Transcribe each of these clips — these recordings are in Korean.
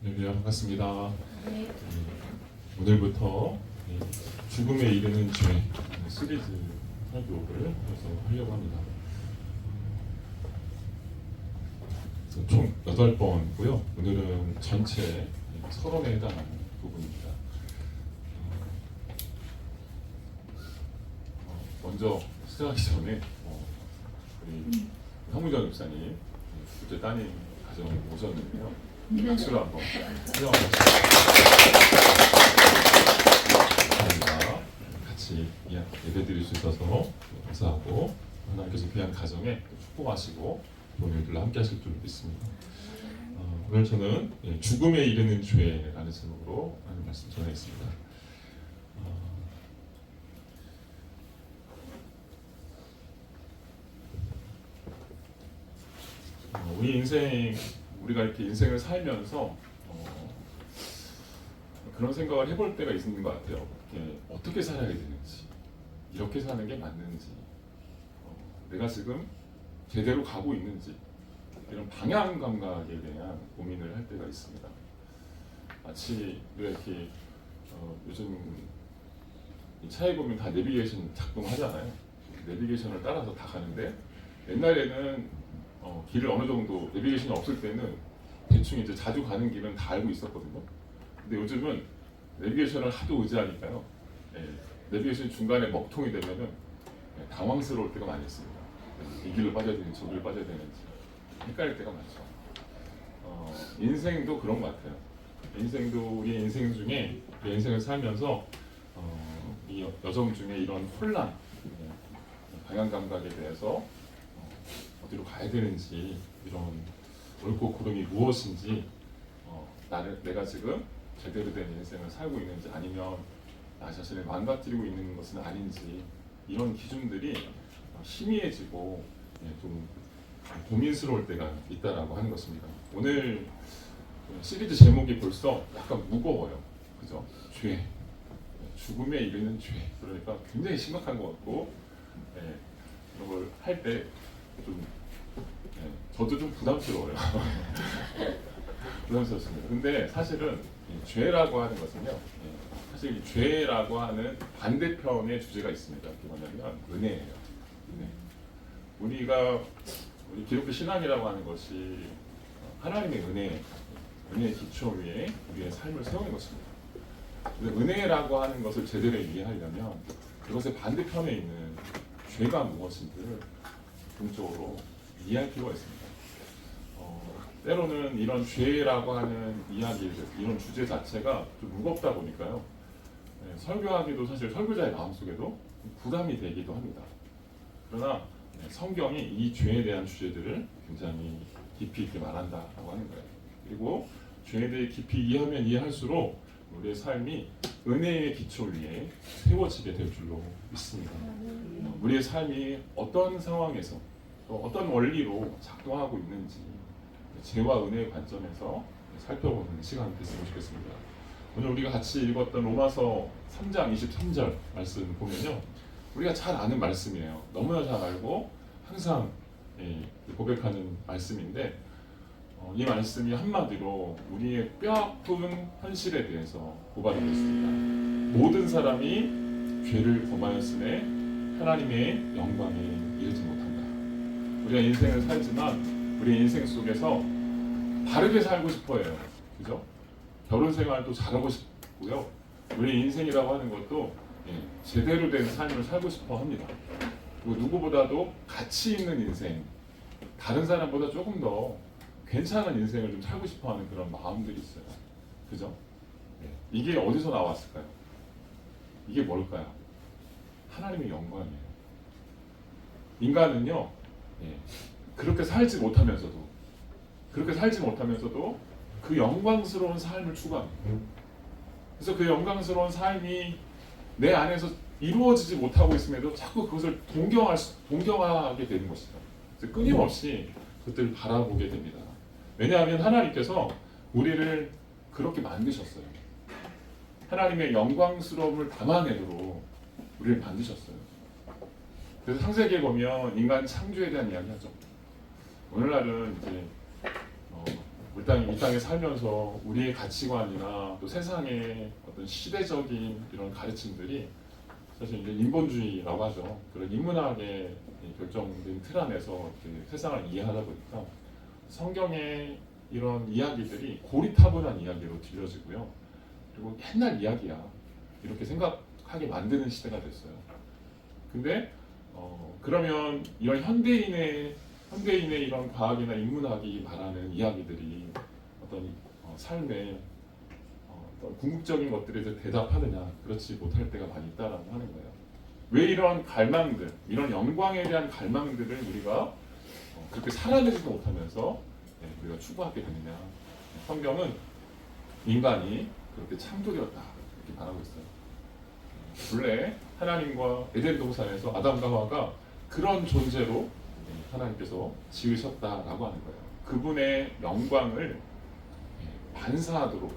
네, 반갑습니다. 네. 오늘부터 죽음에 이르는 죄 시리즈 설교를 해서 하려고 합니다. 그래서 총 8번이고요. 오늘은 전체 서론에 해당하는 부분입니다. 먼저 시작하기 전에 우리 황무정 집사님 둘째 따님 가정 오셨는데요. 박수로 한번 환영하겠습니다. 감사합니다. 같이 예배드릴 수 있어서 감사하고 하나님께서 귀한 가정에 축복하시고 좋은 일들로 함께 하실 줄 믿습니다. 오늘 저는 죽음에 이르는 죄라는 제목으로 하나님 말씀 전하겠습니다. 우리 인생 우리가 이렇게 인생을 살면서 그런 생각을 해볼 때가 있는 것 같아요. 어떻게 살아야 되는지, 이렇게 사는 게 맞는지, 내가 지금 제대로 가고 있는지 이런 방향 감각에 대한 고민을 할 때가 있습니다. 마치 이렇게 요즘 차에 보면 다 내비게이션 작동하잖아요. 내비게이션을 따라서 다 가는데 옛날에는 길을 어느 정도 내비게이션이 없을 때는 대충 이제 자주 가는 길은 다 알고 있었거든요. 근데 요즘은 내비게이션을 하도 의지하니까요. 내비게이션 중간에 먹통이 되면은 당황스러울 때가 많이 있습니다. 이 길로 빠져야 되는지 저 길로 빠져야 되는지 헷갈릴 때가 많죠. 인생도 그런 것 같아요. 인생도 우리 인생 중에 우리 인생을 살면서 이 여정 중에 이런 혼란, 방향 감각에 대해서 어디로 가야 되는지 이런 옳고 그름이 무엇인지 내가 지금 제대로 된 인생을 살고 있는지 아니면 나 자신을 망가뜨리고 있는 것은 아닌지 이런 기준들이 희미해지고 좀 고민스러울 때가 있다라고 하는 것입니다. 오늘 시리즈 제목이 벌써 약간 무거워요. 그죠? 죄, 죽음에 이르는 죄. 그러니까 굉장히 심각한 것 같고 이런 걸 할 때 좀 저도 좀 부담스러워요. 부담스럽습니다. 근데 사실은 죄라고 하는 것은요, 사실 이 죄라고 하는 반대편의 주제가 있습니다. 그게 뭐냐면 은혜예요. 은혜. 우리 기독교 신앙이라고 하는 것이 하나님의 은혜의 기초 위에 우리의 삶을 세우는 것입니다. 은혜라고 하는 것을 제대로 이해하려면 그것의 반대편에 있는 죄가 무엇인지를 본적으로 이해할 필요가 있습니다. 때로는 이런 죄라고 하는 이야기들, 이런 주제 자체가 좀 무겁다 보니까요. 설교하기도 사실 설교자의 마음속에도 부담이 되기도 합니다. 그러나 성경이 이 죄에 대한 주제들을 굉장히 깊이 있게 말한다라고 하는 거예요. 그리고 죄에 대해 깊이 이해하면 이해할수록 우리의 삶이 은혜의 기초 위에 세워지게 될 줄로 믿습니다. 우리의 삶이 어떤 상황에서 또 어떤 원리로 작동하고 있는지 죄와 은혜의 관점에서 살펴보는 시간 됐으면 좋겠습니다. 오늘 우리가 같이 읽었던 로마서 3장 23절 말씀 보면요, 우리가 잘 아는 말씀이에요. 너무나 잘 알고 항상 고백하는 말씀인데 이 말씀이 한마디로 우리의 뼈아픈 현실에 대해서 고발하고 있습니다. 모든 사람이 죄를 범하였음에 하나님의 영광에 이르지 못한다. 우리가 인생을 살지만 우리 인생 속에서 바르게 살고 싶어 해요. 그죠? 결혼 생활도 잘하고 싶고요. 우리 인생이라고 하는 것도 제대로 된 삶을 살고 싶어 합니다. 그리고 누구보다도 가치 있는 인생, 다른 사람보다 조금 더 괜찮은 인생을 좀 살고 싶어 하는 그런 마음들이 있어요. 그죠? 이게 어디서 나왔을까요? 이게 뭘까요? 하나님의 영광이에요. 인간은요, 그렇게 살지 못하면서도 그 영광스러운 삶을 추구합니다. 그래서 그 영광스러운 삶이 내 안에서 이루어지지 못하고 있음에도 자꾸 그것을 동경하게 되는 것이죠. 그래서 끊임없이 그것들을 바라보게 됩니다. 왜냐하면 하나님께서 우리를 그렇게 만드셨어요. 하나님의 영광스러움을 담아내도록 우리를 만드셨어요. 그래서 창세기에 보면 인간 창조에 대한 이야기하죠. 오늘날은 이제 이 땅에 살면서 우리의 가치관이나 또 세상의 어떤 시대적인 이런 가르침들이 사실 이제 인본주의라고 하죠. 그런 인문학에 결정된 틀 안에서 이렇게 세상을 이해하다 보니까 성경의 이런 이야기들이 고리타분한 이야기로 들려지고요. 그리고 옛날 이야기야 이렇게 생각하게 만드는 시대가 됐어요. 근데 그러면 이런 현대인의 이런 과학이나 인문학이 말하는 이야기들이 어떤 삶의 어떤 궁극적인 것들에 대해서 대답하느냐, 그렇지 못할 때가 많이 있다라고 하는 거예요. 왜 이런 갈망들, 이런 영광에 대한 갈망들을 우리가 그렇게 살아내지도 못하면서 우리가 추구하게 되느냐. 성경은 인간이 그렇게 창조되었다 이렇게 말하고 있어요. 본래 하나님과 에덴 동산에서 아담과 하와가 그런 존재로 하나님께서 지으셨다라고 하는 거예요. 그분의 영광을 반사하도록,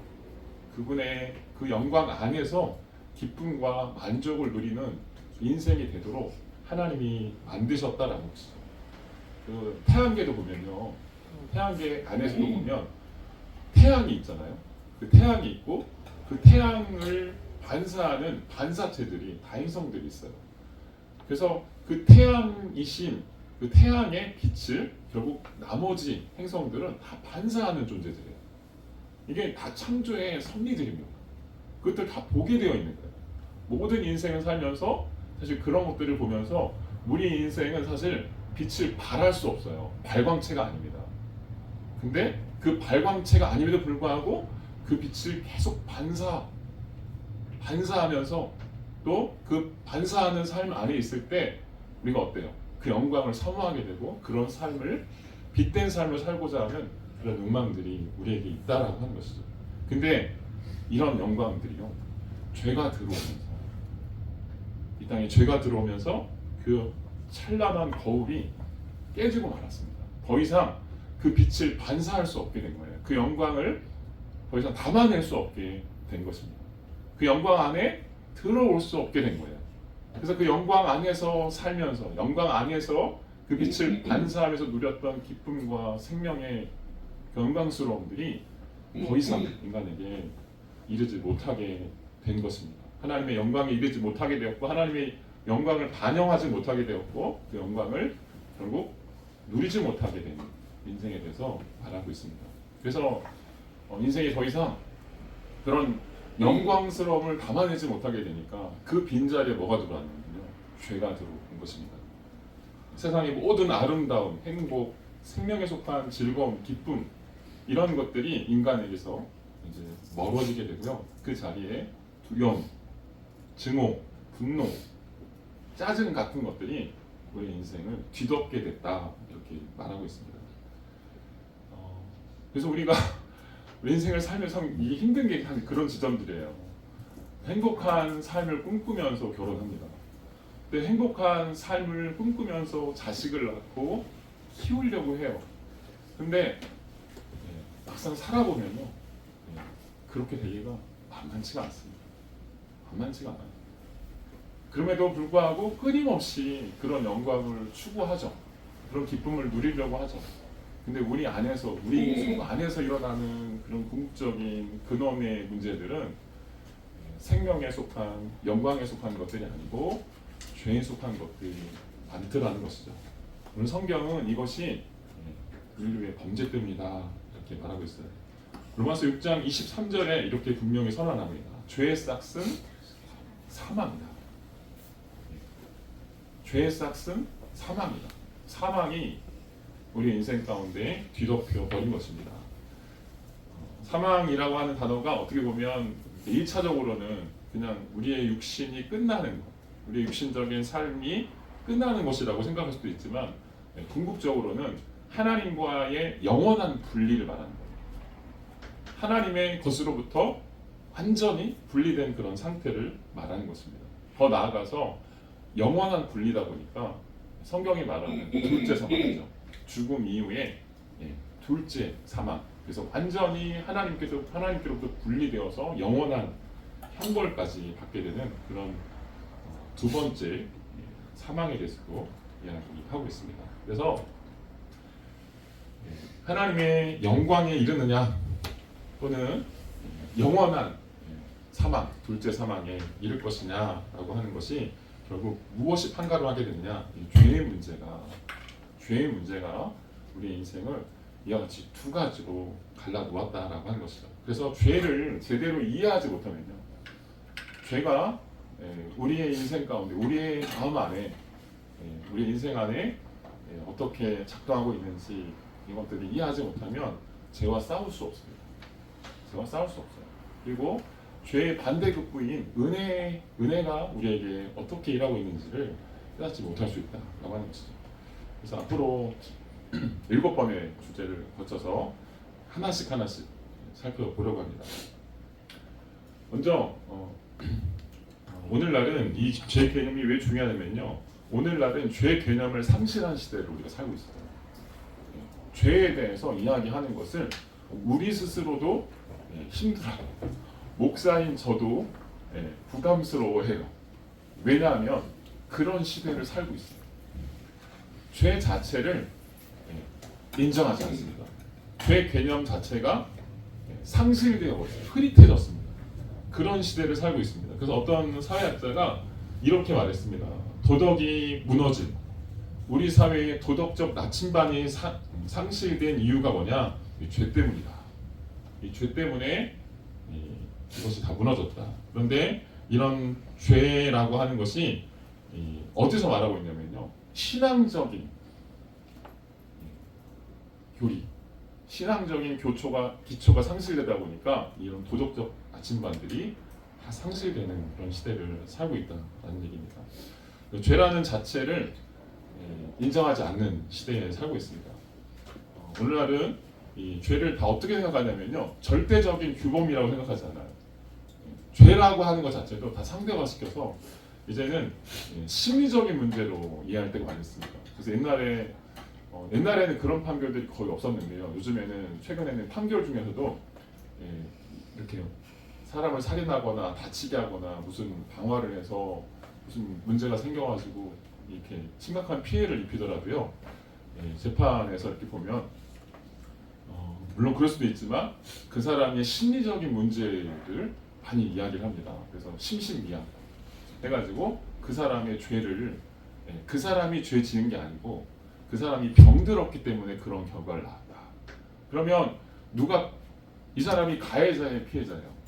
그분의 그 영광 안에서 기쁨과 만족을 누리는 인생이 되도록 하나님이 만드셨다라는 것이죠. 그 태양계도 보면요, 태양계 안에서도 보면 태양이 있잖아요. 그 태양이 있고 그 태양을 반사하는 반사체들이, 다행성들이 있어요. 그래서 그 태양이신 그 태양의 빛을 결국 나머지 행성들은 다 반사하는 존재들이에요. 이게 다 창조의 섭리들입니다. 그것들 다 보게 되어 있는 거예요. 모든 인생을 살면서 사실 그런 것들을 보면서 우리 인생은 사실 빛을 발할 수 없어요. 발광체가 아닙니다. 근데 그 발광체가 아님에도 불구하고 그 빛을 계속 반사하면서 또 그 반사하는 삶 안에 있을 때 우리가 어때요? 그 영광을 사모하게 되고 그런 삶을, 빛된 삶을 살고자 하는 그런 욕망들이 우리에게 있다라고 하는 것이죠. 근데 이런 영광들이요, 죄가 들어오면서, 이 땅에 죄가 들어오면서 그 찬란한 거울이 깨지고 말았습니다. 더 이상 그 빛을 반사할 수 없게 된 거예요. 그 영광을 더 이상 담아낼 수 없게 된 것입니다. 그 영광 안에 들어올 수 없게 된 거예요. 그래서 그 영광 안에서 살면서, 영광 안에서 그 빛을 반사하면서 누렸던 기쁨과 생명의 영광스러움들이 더 이상 인간에게 이르지 못하게 된 것입니다. 하나님의 영광에 이르지 못하게 되었고, 하나님의 영광을 반영하지 못하게 되었고, 그 영광을 결국 누리지 못하게 된 인생에 대해서 말하고 있습니다. 그래서 인생이 더 이상 그런 영광스러움을 담아내지 못하게 되니까 그 빈자리에 뭐가 들어왔냐면요, 죄가 들어온 것입니다. 세상의 모든 아름다움, 행복, 생명에 속한 즐거움, 기쁨, 이런 것들이 인간에게서 이제 멀어지게 되고요. 그 자리에 두려움, 증오, 분노, 짜증 같은 것들이 우리 인생을 뒤덮게 됐다 이렇게 말하고 있습니다. 그래서 우리가 인생을 살면서 이게 힘든 게 그런 지점들이에요. 행복한 삶을 꿈꾸면서 결혼합니다. 근데 행복한 삶을 꿈꾸면서 자식을 낳고 키우려고 해요. 근데 막상 살아보면요, 그렇게 되기가 만만치가 않습니다. 만만치가 않아요. 그럼에도 불구하고 끊임없이 그런 영광을 추구하죠. 그런 기쁨을 누리려고 하죠. 근데 우리 속 안에서 일어나는 그런 궁극적인 근원의 문제들은 생명에 속한, 영광에 속한 것들이 아니고 죄에 속한 것들이 많더라는 것이죠. 오늘 성경은 이것이 인류의 범죄 때문이다 이렇게 말하고 있어요. 로마서 6장 23절에 이렇게 분명히 선언합니다. 죄의 싹은 사망이다. 죄의 싹은 사망이다. 사망이 우리 인생 가운데 뒤덮여 버린 것입니다. 사망이라고 하는 단어가 어떻게 보면 1차적으로는 그냥 우리의 육신이 끝나는 것, 우리의 육신적인 삶이 끝나는 것이라고 생각할 수도 있지만, 궁극적으로는 하나님과의 영원한 분리를 말하는 거예요. 하나님의 것으로부터 완전히 분리된 그런 상태를 말하는 것입니다. 더 나아가서 영원한 분리다 보니까 성경이 말하는 둘째 사망이죠. 죽음 이후에 둘째 사망. 그래서 완전히 하나님께로부터 분리되어서 영원한 형벌까지 받게 되는 그런 두 번째 사망에 대해서도 이야기하고 있습니다. 그래서 하나님의 영광에 이르느냐 또는 영원한 사망, 둘째 사망에 이를 것이냐라고 하는 것이 결국 무엇이 판가름 하게 되느냐, 죄의 문제가 우리의 인생을 이와 같이 두 가지로 갈라 놓았다라고 하는 것이죠. 그래서 죄를 제대로 이해하지 못하면요, 죄가 우리의 인생 가운데, 우리의 마음 안에, 우리의 인생 안에 어떻게 작동하고 있는지 이것들을 이해하지 못하면 죄와 싸울 수 없습니다. 죄와 싸울 수 없어요. 그리고 죄의 반대급부인 은혜가 우리에게 어떻게 일하고 있는지를 깨닫지 못할 수 있다라고 하는 것이죠. 그래서 앞으로 7번의 주제를 거쳐서 하나씩 살펴보려고 합니다. 먼저 오늘날은 이 죄 개념이 왜 중요하냐면요, 오늘날은 죄 개념을 상실한 시대를 우리가 살고 있어요. 죄에 대해서 이야기하는 것을 우리 스스로도 힘들어요. 목사인 저도 부담스러워해요. 왜냐하면 그런 시대를 살고 있어요. 죄 자체를 인정하지 않습니다. 죄 개념 자체가 상실되어 버려요. 흐릿해졌습니다. 그런 시대를 살고 있습니다. 그래서 어떤 사회학자가 이렇게 말했습니다. 도덕이 무너진, 우리 사회의 도덕적 나침반이 상실된 이유가 뭐냐? 이 죄 때문이다. 이 죄 때문에 이것이 다 무너졌다. 그런데 이런 죄라고 하는 것이 어디서 말하고 있냐면요, 신앙적인 교리, 신앙적인 기초가 상실되다 보니까 이런 도덕적 나침반들이 다 상실되는 그런 시대를 살고 있다는 얘기입니다. 죄라는 자체를 인정하지 않는 시대에 살고 있습니다. 오늘날은 이 죄를 다 어떻게 생각하냐면요, 절대적인 규범이라고 생각하지 않아요. 죄라고 하는 것 자체도 다 상대화시켜서 이제는 심리적인 문제로 이해할 때가 많이 있습니다. 그래서 옛날에는 그런 판결들이 거의 없었는데요, 최근에는 판결 중에서도 이렇게 사람을 살인하거나 다치게 하거나 무슨 방화를 해서 무슨 문제가 생겨가지고 이렇게 심각한 피해를 입히더라도요, 재판에서 이렇게 보면 물론 그럴 수도 있지만 그 사람의 심리적인 문제를 많이 이야기를 합니다. 그래서 심신미약 해가지고 그 사람의 죄를, 그 사람이 죄 지은 게 아니고 그 사람이 병들었기 때문에 그런 결과를 낳았다. 그러면 이 사람이 가해자의 피해자예요.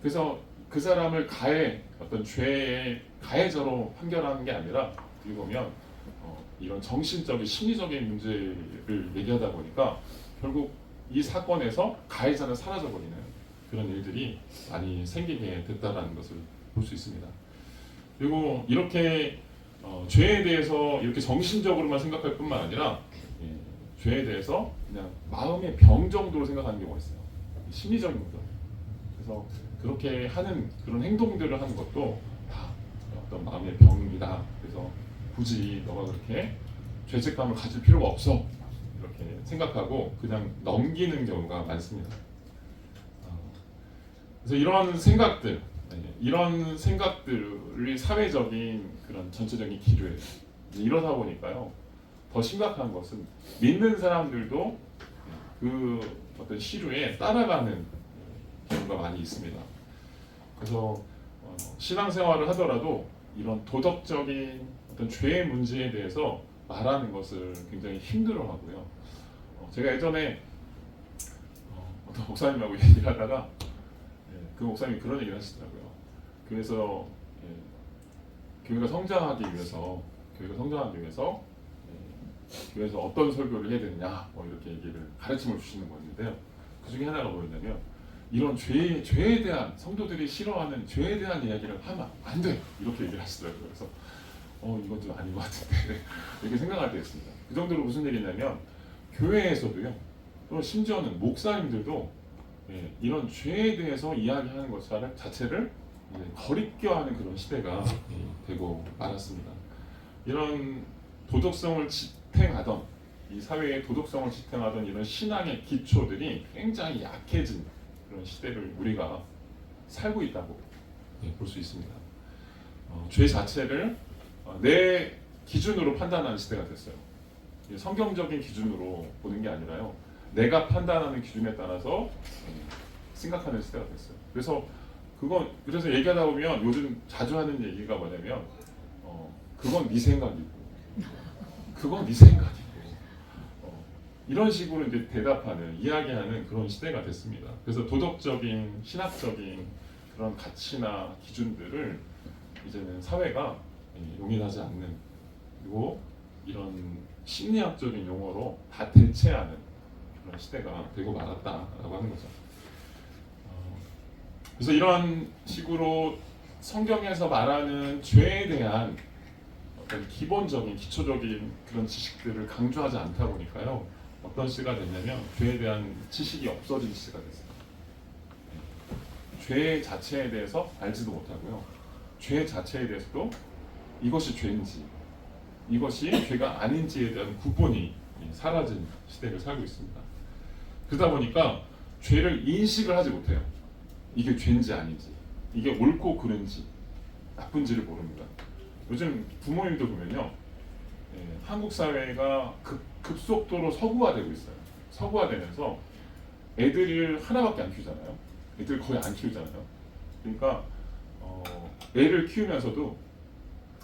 그래서 그 사람을 어떤 죄의 가해자로 판결하는 게 아니라 어떻게 보면 이런 정신적인 심리적인 문제를 얘기하다 보니까 결국 이 사건에서 가해자는 사라져버리는 그런 일들이 많이 생기게 됐다라는 것을 볼 수 있습니다. 그리고 이렇게 죄에 대해서 이렇게 정신적으로만 생각할 뿐만 아니라 죄에 대해서 그냥 마음의 병 정도로 생각하는 경우가 있어요. 심리적인 거죠. 그래서 그렇게 하는 그런 행동들을 하는 것도 다 어떤 마음의 병이다. 그래서 굳이 너가 그렇게 죄책감을 가질 필요가 없어, 이렇게 생각하고 그냥 넘기는 경우가 많습니다. 그래서 이런 생각들이 사회적인 그런 전체적인 기류에 이러다 보니까요, 더 심각한 것은 믿는 사람들도 그 어떤 시류에 따라가는 경우가 많이 있습니다. 그래서 신앙생활을 하더라도 이런 도덕적인 어떤 죄의 문제에 대해서 말하는 것을 굉장히 힘들어하고요. 제가 예전에 어떤 목사님하고 얘기를 하다가 그 목사님이 그런 얘기를 하시더라고요. 교회가 성장하기 위해서 교회에서 어떤 설교를 해야 되느냐, 이렇게 가르침을 주시는 거였는데요. 그 중에 하나가 뭐였냐면, 이런 죄에 대한, 성도들이 싫어하는 죄에 대한 이야기를 하면 안 돼, 이렇게 얘기를 하시더라고요. 그래서 이건 좀 아닌 것 같은데 이렇게 생각할 때였습니다. 그 정도로 무슨 얘기냐면, 교회에서도요, 또 심지어는 목사님들도 이런 죄에 대해서 이야기하는 것 자체를 거리껴하는 그런 시대가 되고 말았습니다. 이런 도덕성을 지탱하던, 이 사회의 도덕성을 지탱하던 이런 신앙의 기초들이 굉장히 약해진 그런 시대를 우리가 살고 있다고 볼 수 있습니다. 죄 자체를 내 기준으로 판단하는 시대가 됐어요. 성경적인 기준으로 보는 게 아니라요. 내가 판단하는 기준에 따라서 생각하는 시대가 됐어요. 그래서 얘기하다 보면 요즘 자주 하는 얘기가 뭐냐면 그건 네 생각이고 그건 네 생각이고 이런 식으로 이제 대답하는 이야기하는 그런 시대가 됐습니다. 그래서 도덕적인 신학적인 그런 가치나 기준들을 이제는 사회가 용인하지 않는, 그리고 이런 심리학적인 용어로 다 대체하는 그런 시대가 되고 말았다라고 하는 거죠. 그래서 이런 식으로 성경에서 말하는 죄에 대한 어떤 기본적인 기초적인 그런 지식들을 강조하지 않다 보니까요, 어떤 시대가 됐냐면 죄에 대한 지식이 없어진 시대가 됐어요. 죄 자체에 대해서 알지도 못하고요, 죄 자체에 대해서도 이것이 죄인지 이것이 죄가 아닌지에 대한 구분이 사라진 시대를 살고 있습니다. 그러다 보니까 죄를 인식을 하지 못해요. 이게 죄인지 아닌지, 이게 옳고 그른지 나쁜지를 모릅니다. 요즘 부모님도 보면요, 한국 사회가 급속도로 서구화되고 있어요. 서구화되면서 애들을 하나밖에 안 키우잖아요. 애들 거의 안 키우잖아요. 그러니까 애를 키우면서도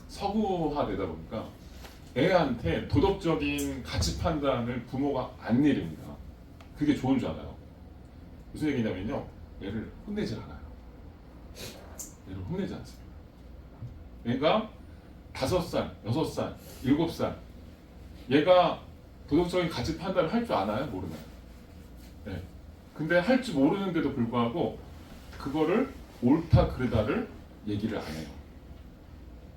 서구화되다 보니까 애한테 도덕적인 가치 판단을 부모가 안 내립니다. 그게 좋은 줄 알아요. 무슨 얘기냐면요, 애를 혼내지 않아요. 애를 혼내지 않습니다. 얘가 5살, 6살, 7살, 얘가 도덕적인 가치 판단을 할 줄 아나요? 모르나요? 네. 근데 할 줄 모르는데도 불구하고 그거를 옳다 그르다를 얘기를 안 해요.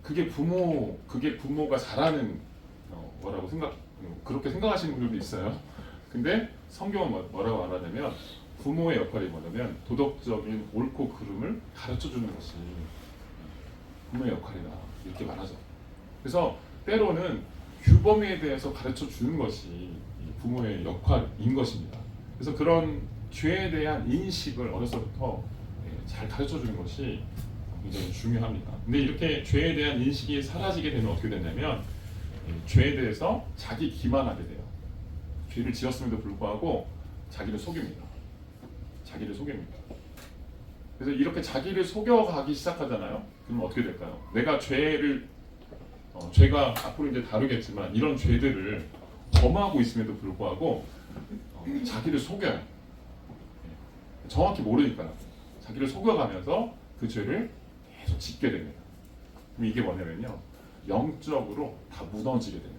그게 부모가 잘하는 뭐라고 그렇게 생각하시는 분들도 있어요. 근데 성경은 뭐라고 말하냐면, 부모의 역할이 뭐냐면 도덕적인 옳고 그름을 가르쳐 주는 것이 부모의 역할이다, 이렇게 말하죠. 그래서 때로는 규범에 대해서 가르쳐 주는 것이 부모의 역할인 것입니다. 그래서 그런 죄에 대한 인식을 어려서부터 잘 가르쳐 주는 것이 굉장히 중요합니다. 근데 이렇게 죄에 대한 인식이 사라지게 되면 어떻게 되냐면, 죄에 대해서 자기 기만하게 돼요. 죄를 지었음에도 불구하고 자기를 속입니다. 자기를 속입니다. 그래서 이렇게 자기를 속여가기 시작하잖아요. 그럼 어떻게 될까요? 내가 죄가 앞으로 이제 다루겠지만 이런 죄들을 범하고 있음에도 불구하고 자기를 속여요. 정확히 모르니까요. 자기를 속여가면서 그 죄를 계속 짓게 됩니다. 그럼 이게 뭐냐면요, 영적으로 다 무너지게 됩니다.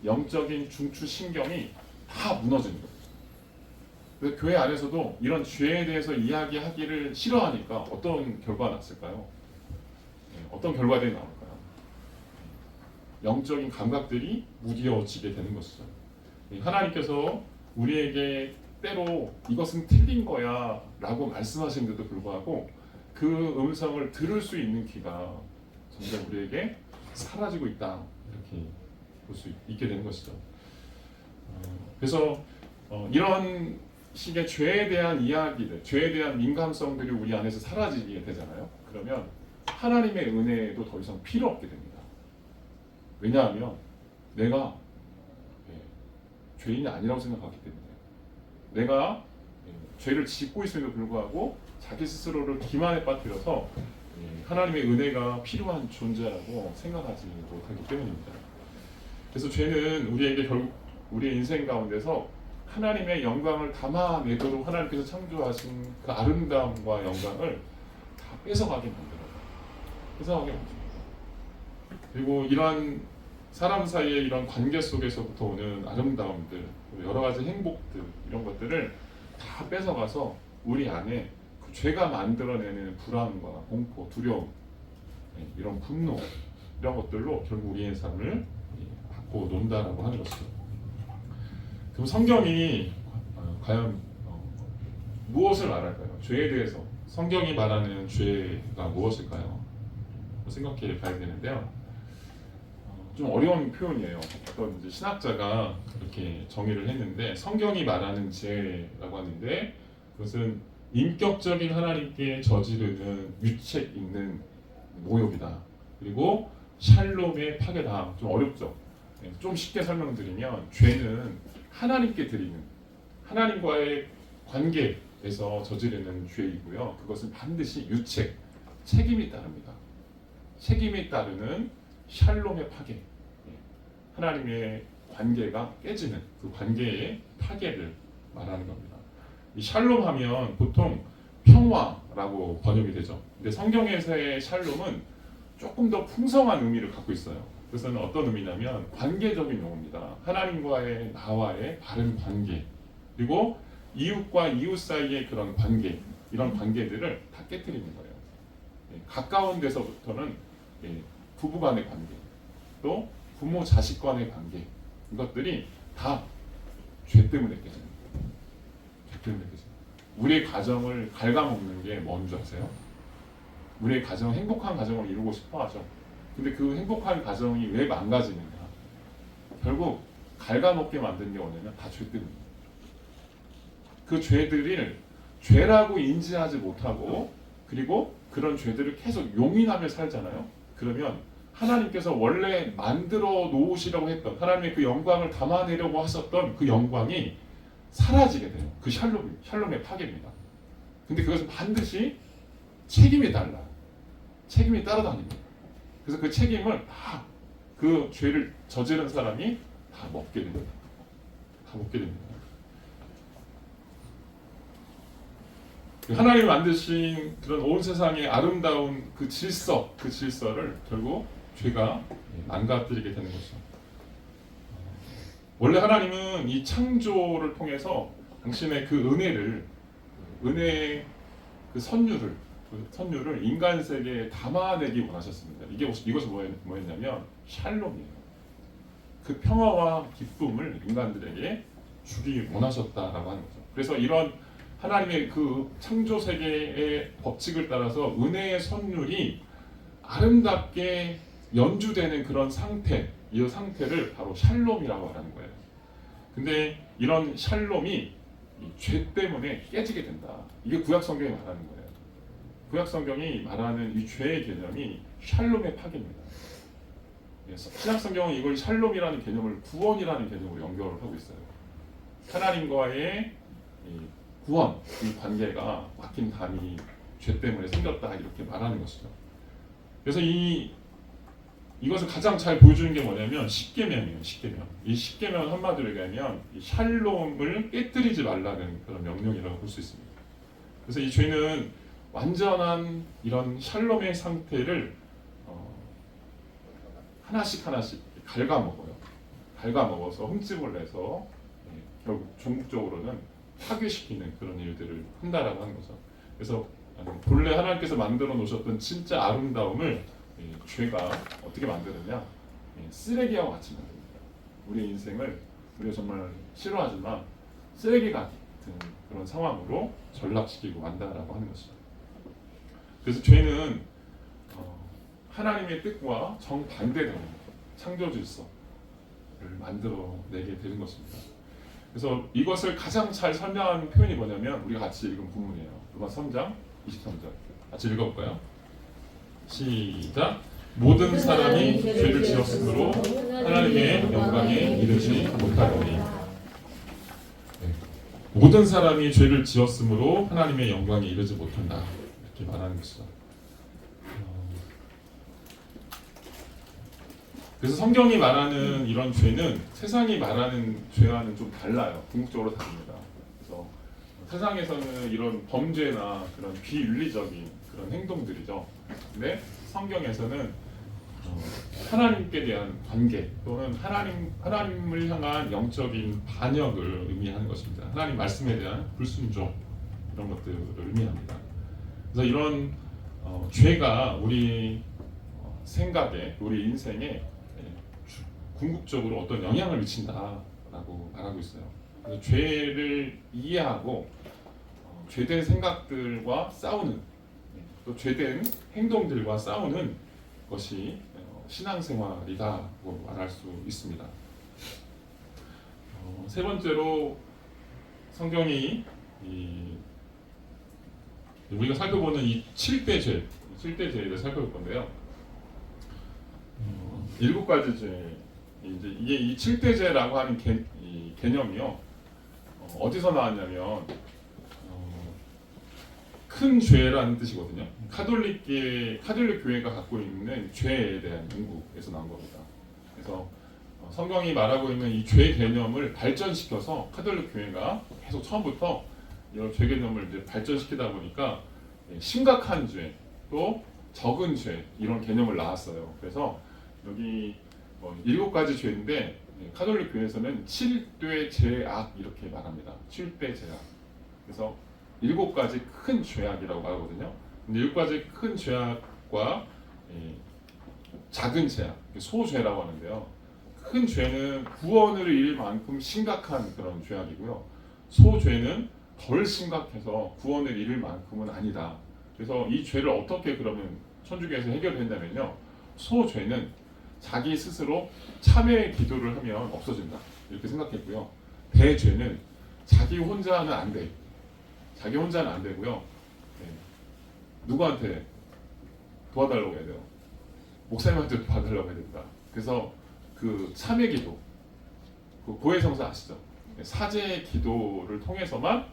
영적인 중추 신경이 다 무너지는 거예요. 그래서 교회 안에서도 이런 죄에 대해서 이야기하기를 싫어하니까 어떤 결과가 났을까요? 어떤 결과들이 나올까요? 영적인 감각들이 무뎌지게 되는 것이죠. 하나님께서 우리에게 때로 이것은 틀린 거야 라고 말씀하시는데도 불구하고 그 음성을 들을 수 있는 귀가 점점 우리에게 사라지고 있다, 이렇게 볼 수 있게 되는 것이죠. 그래서 이런 식의 죄에 대한 이야기들, 죄에 대한 민감성들이 우리 안에서 사라지게 되잖아요. 그러면 하나님의 은혜도 더 이상 필요 없게 됩니다. 왜냐하면 내가 죄인이 아니라고 생각하기 때문에, 내가 죄를 짓고 있음에도 불구하고 자기 스스로를 기만에 빠뜨려서 하나님의 은혜가 필요한 존재라고 생각하지 못하기 때문입니다. 그래서 죄는 우리에게 결국 우리의 인생 가운데서 하나님의 영광을 담아내도록 하나님께서 창조하신 그 아름다움과 영광을 다 뺏어가게 만들어요. 뺏어가게 만듭니다. 그리고 이러한 사람 사이의 이런 관계 속에서부터 오는 아름다움들, 여러 가지 행복들, 이런 것들을 다 뺏어가서 우리 안에 그 죄가 만들어내는 불안과 공포, 두려움, 이런 분노, 이런 것들로 결국 우리의 삶을 바꿔 논다라고 하는 것이죠. 그럼 성경이 과연 무엇을 말할까요? 죄에 대해서 성경이 말하는 죄가 무엇일까요? 생각해 봐야 되는데요. 좀 어려운 표현이에요. 어떤 이제 신학자가 그렇게 정의를 했는데, 성경이 말하는 죄라고 하는데 그것은 인격적인 하나님께 저지르는 유책 있는 모욕이다. 그리고 샬롬의 파괴다. 좀 어렵죠. 좀 쉽게 설명드리면 죄는 하나님께 드리는 하나님과의 관계에서 저지르는 죄이고요. 그것은 반드시 유책, 책임이 따릅니다. 책임이 따르는 샬롬의 파괴, 하나님의 관계가 깨지는 그 관계의 파괴를 말하는 겁니다. 이 샬롬 하면 보통 평화라고 번역이 되죠. 근데 성경에서의 샬롬은 조금 더 풍성한 의미를 갖고 있어요. 그래서는 어떤 의미냐면 관계적인 용어입니다. 하나님과의 나와의 바른 관계, 그리고 이웃과 이웃 사이의 그런 관계, 이런 관계들을 다 깨뜨리는 거예요. 가까운 데서부터는 부부 간의 관계, 또 부모 자식 간의 관계, 이것들이 다 죄 때문에 깨집니다. 죄 때문에 깨집니다. 우리의 가정을 갉아먹는 게 뭔 줄 아세요? 우리의 가정, 행복한 가정을 이루고 싶어 하죠. 근데 그 행복한 가정이 왜 망가지느냐? 결국 갉아먹게 만든 게 뭐냐면 다 죄 때문입니다. 그 죄들을 죄라고 인지하지 못하고, 그리고 그런 죄들을 계속 용인하며 살잖아요. 그러면 하나님께서 원래 만들어 놓으시라고 했던, 하나님의 그 영광을 담아내려고 하셨던 그 영광이 사라지게 돼요. 그 샬롬의 파괴입니다. 근데 그것은 반드시 책임이 달라요. 책임이 따라다닙니다. 그래서 그 책임을 다 그 죄를 저지른 사람이 다 먹게 됩니다. 다 먹게 됩니다. 하나님이 만드신 그런 온 세상의 아름다운 그 질서를 결국 죄가 망가뜨리게 되는 것이죠. 원래 하나님은 이 창조를 통해서 당신의 그 은혜의 그 선율을 인간 세계에 담아내기 원하셨습니다. 이것이 뭐였냐면 샬롬이에요. 그 평화와 기쁨을 인간들에게 주기 원하셨다라고 하는 거죠. 그래서 이런 하나님의 그 창조 세계의 법칙을 따라서 은혜의 선율이 아름답게 연주되는 그런 상태, 이 상태를 바로 샬롬이라고 말하는 거예요. 근데 이런 샬롬이 죄 때문에 깨지게 된다. 이게 구약 성경이 말하는 거예요. 구약 성경이 말하는 이 죄의 개념이 샬롬의 파괴입니다. 신약 성경은 이걸 샬롬이라는 개념을 구원이라는 개념으로 연결을 하고 있어요. 하나님과의 구원, 이 관계가 막힌 담이 죄 때문에 생겼다, 이렇게 말하는 것이죠. 그래서 이것을 가장 잘 보여주는 게 뭐냐면 십계명이에요. 십계명. 이 십계명 한마디로 얘기하면 이 샬롬을 깨뜨리지 말라는 그런 명령이라고 볼 수 있습니다. 그래서 이 죄는 완전한 이런 샬롬의 상태를 하나씩 갉아먹어요. 갉아먹어서 흠집을 내서 결국 종국적으로는 파괴시키는 그런 일들을 한다라고 하는 거죠. 그래서 본래 하나님께서 만들어 놓으셨던 진짜 아름다움을 죄가 어떻게 만드느냐? 쓰레기와 같이 만듭니다. 우리의 인생을 우리가 정말 싫어하지만 쓰레기 같은 그런 상황으로 전락시키고 만다라고 하는 것이죠. 그래서 죄는 하나님의 뜻과 정반대되는 창조 질서를 만들어내게 되는 것입니다. 그래서 이것을 가장 잘 설명하는 표현이 뭐냐면 우리가 같이 읽은 본문이에요. 로마 3장 23절. 같이 읽어볼까요? 시작. 모든 사람이 죄를 지었으므로 하나님의 영광에 이르지 못하노니. 모든 사람이 죄를 지었으므로 하나님의 영광에 이르지 못한다, 이렇게 말하는 것이죠. 그래서 성경이 말하는 이런 죄는 세상이 말하는 죄와는 좀 달라요. 궁극적으로 다릅니다. 그래서 세상에서는 이런 범죄나 그런 비윤리적인 그런 행동들이죠. 근데 성경에서는 하나님께 대한 관계 또는 하나님을 향한 영적인 반역을 의미하는 것입니다. 하나님 말씀에 대한 불순종, 이런 것들을 의미합니다. 그래서 이런 죄가 우리 생각에, 우리 인생에 궁극적으로 어떤 영향을 미친다라고 말하고 있어요. 그래서 죄를 이해하고 죄된 생각들과 싸우는, 또 죄된 행동들과 싸우는 것이 신앙생활이다고 말할 수 있습니다. 세 번째로 성경이 우리가 살펴보는 이 7대 죄에 대해 살펴볼 건데요. 7가지 죄 이제 이게 이 7대죄라고 하는 이 개념이요. 어디서 나왔냐면 큰 죄라는 뜻이거든요. 카톨릭 교회가 갖고 있는 죄에 대한 연구에서 나온 겁니다. 그래서 성경이 말하고 있는 이 죄 개념을 발전시켜서 카톨릭 교회가 계속 처음부터 이런 죄 개념을 이제 발전시키다 보니까 심각한 죄, 또 적은 죄 이런 개념을 낳았어요. 그래서 여기 7가지 죄인데 카톨릭 교회에서는 7대 죄악 이렇게 말합니다. 7대 죄악. 그래서 7가지 큰 죄악이라고 말하거든요. 근데 7가지 큰 죄악과 작은 죄악, 소죄라고 하는데요. 큰 죄는 구원을 잃을 만큼 심각한 그런 죄악이고요. 소죄는 덜 심각해서 구원을 잃을 만큼은 아니다. 그래서 이 죄를 어떻게 그러면 천주교에서 해결했냐면요. 소죄는 자기 스스로 참회 기도를 하면 없어진다. 이렇게 생각했고요. 대죄는 자기 혼자는 안 돼. 자기 혼자는 안 되고요. 누구한테 도와달라고 해야 돼요? 목사님한테 도와달라고 해야 된다. 그래서 그 참회 기도, 그 고해성사 아시죠? 사죄 기도를 통해서만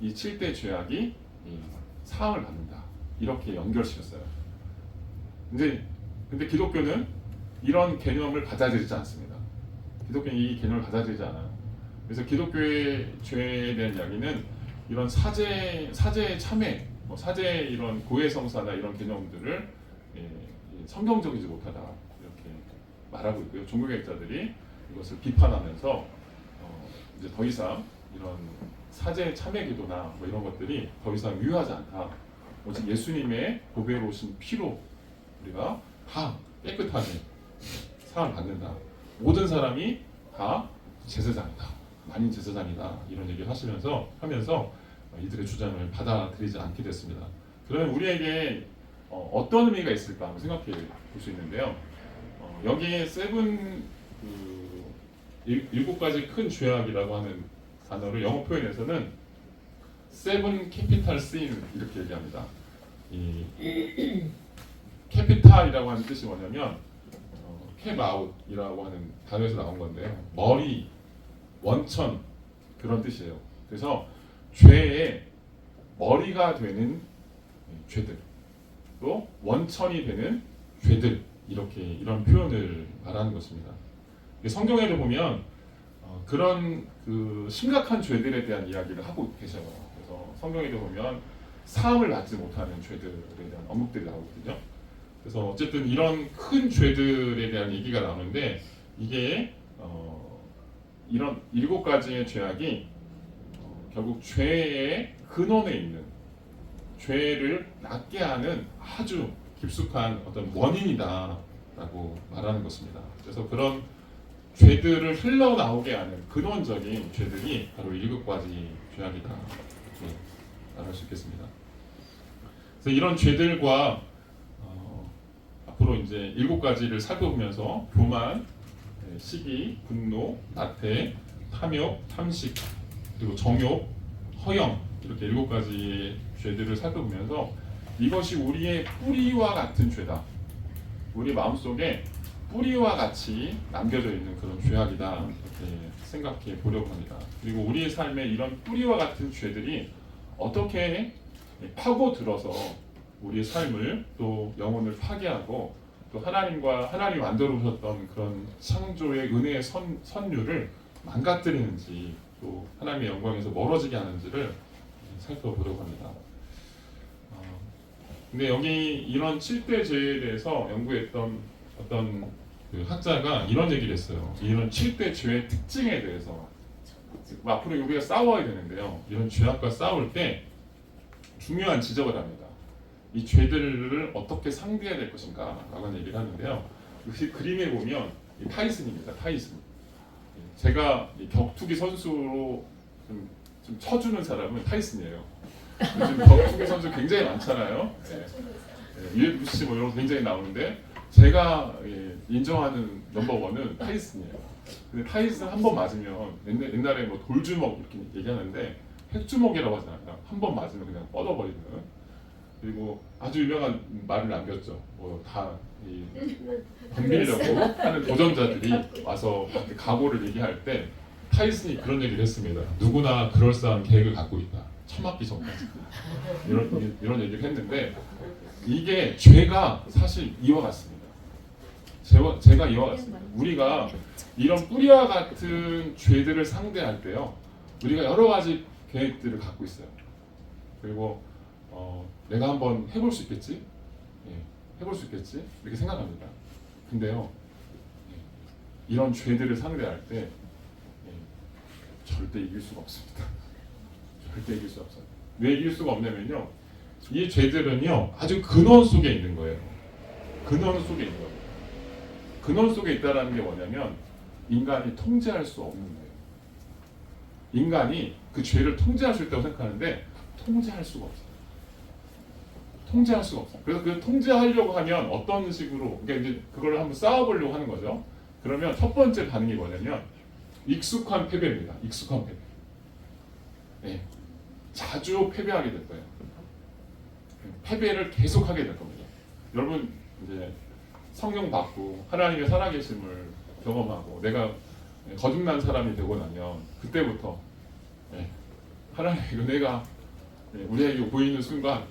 이 7대 죄악이 사함을 받는다. 이렇게 연결시켰어요. 근데 기독교는 이런 개념을 받아들이지 않습니다. 기독교는 이 개념을 받아들이지 않아요. 그래서 기독교의 죄에 대한 이야기는 이런 사죄 참회, 사죄 이런 고해성사나 이런 개념들을 성경적이지 못하다 이렇게 말하고 있고요. 종교개혁자들이 이것을 비판하면서 이제 더 이상 이런 사죄 참회 기도나 이런 것들이 더 이상 유효하지 않다. 오직 예수님의 보배로우신 피로 우리가 다 깨끗하게 사함을 받는다. 모든 사람이 다 제사장이다. 만인 제사장이다. 이런 얘기를 하면서 이들의 주장을 받아들이지 않게 됐습니다. 그러면 우리에게 어떤 의미가 있을까 한번 생각해 볼 수 있는데요. 여기에 7가지 큰 죄악이라고 하는 단어를 영어 표현에서는 7 capital sin 이렇게 얘기합니다. 이 캐피탈이라고 하는 뜻이 뭐냐면 캡아웃이라고 하는 단어에서 나온 건데요. 머리, 원천 그런 뜻이에요. 그래서 죄의 머리가 되는 죄들, 또 원천이 되는 죄들 이런 표현을 말하는 것입니다. 성경에도 보면 그런 그 심각한 죄들에 대한 이야기를 하고 계셔요. 그래서 성경에도 보면 사함을 받지 못하는 죄들에 대한 언급들이 나오거든요. 그래서 어쨌든 이런 큰 죄들에 대한 얘기가 나오는데 이게 이런 7가지의 죄악이 결국 죄의 근원에 있는 죄를 낫게 하는 아주 깊숙한 어떤 원인이다라고 말하는 것입니다. 그래서 그런 죄들을 흘러나오게 하는 근원적인 죄들이 바로 7가지 죄악이다 이렇게 말할 수 있겠습니다. 그래서 이런 죄들과 앞으로 이제 7가지를 살펴보면서 교만, 시기, 분노, 나태, 탐욕, 탐식, 그리고 정욕, 허영 이렇게 7가지의 죄들을 살펴보면서 이것이 우리의 뿌리와 같은 죄다. 우리 마음속에 뿌리와 같이 남겨져 있는 그런 죄악이다 이렇게 생각해 보려고 합니다. 그리고 우리의 삶에 이런 뿌리와 같은 죄들이 어떻게 파고들어서 우리의 삶을 또 영혼을 파괴하고 또 하나님이 만들어 주셨던 그런 창조의 은혜의 선율을 망가뜨리는지 또 하나님의 영광에서 멀어지게 하는지를 살펴보려고 합니다. 근데 여기 이런 7대 죄에 대해서 연구했던 어떤 그 학자가 이런 얘기를 했어요. 이런 7대 죄의 특징에 대해서 앞으로 우리가 싸워야 되는데요. 이런 죄악과 싸울 때 중요한 지적을 합니다. 이 죄들을 어떻게 상대해야 될 것인가 라고 하는 얘기를 하는데요. 그 그림에 보면 이 타이슨입니다. 타이슨. 제가 이 격투기 선수로 좀 쳐주는 사람은 타이슨이에요. 요즘 격투기 선수 굉장히 많잖아요. UFC 뭐 이런 거 굉장히 나오는데 제가 인정하는 넘버원은 타이슨이에요. 근데 타이슨 한 번 맞으면 옛날에 뭐 돌주먹 이렇게 얘기하는데 핵주먹이라고 하잖아요. 한 번 맞으면 그냥 뻗어버리는. 그리고 아주 유명한 말을 남겼죠. 뭐다 덤비려고 하는 도전자들이 와서 각오를 얘기할 때 타이슨이 그런 얘기를 했습니다. 누구나 그럴싸한 계획을 갖고 있다. 처맞기 전까지 이런 얘기를 했는데 이게 죄가 사실 이와 같습니다. 제가 이와 같습니다. 우리가 이런 뿌리와 같은 죄들을 상대할 때요, 우리가 여러 가지 계획들을 갖고 있어요. 그리고 내가 한번 해볼 수 있겠지? 해볼 수 있겠지? 이렇게 생각합니다. 근데요, 이런 죄들을 상대할 때 절대 이길 수가 없습니다. 절대 이길 수가 없어요. 왜 이길 수가 없냐면요, 이 죄들은요 아주 근원 속에 있는 거예요. 근원 속에 있는 거예요. 근원 속에 있다라는 게 뭐냐면 인간이 통제할 수 없는 거예요. 인간이 그 죄를 통제할 수 있다고 생각하는데 통제할 수가 없어요. 통제할 수가 없어요. 그래서 그 통제하려고 하면 어떤 식으로, 그러니까 이제 그걸 한번 싸워보려고 하는 거죠. 그러면 첫 번째 반응이 뭐냐면 익숙한 패배입니다. 익숙한 패배. 네. 자주 패배하게 될 거예요. 패배를 계속하게 될 겁니다. 여러분 이제 성령 받고 하나님의 살아계심을 경험하고 내가 거듭난 사람이 되고 나면 그때부터 하나님의 은혜가 우리에게 보이는 순간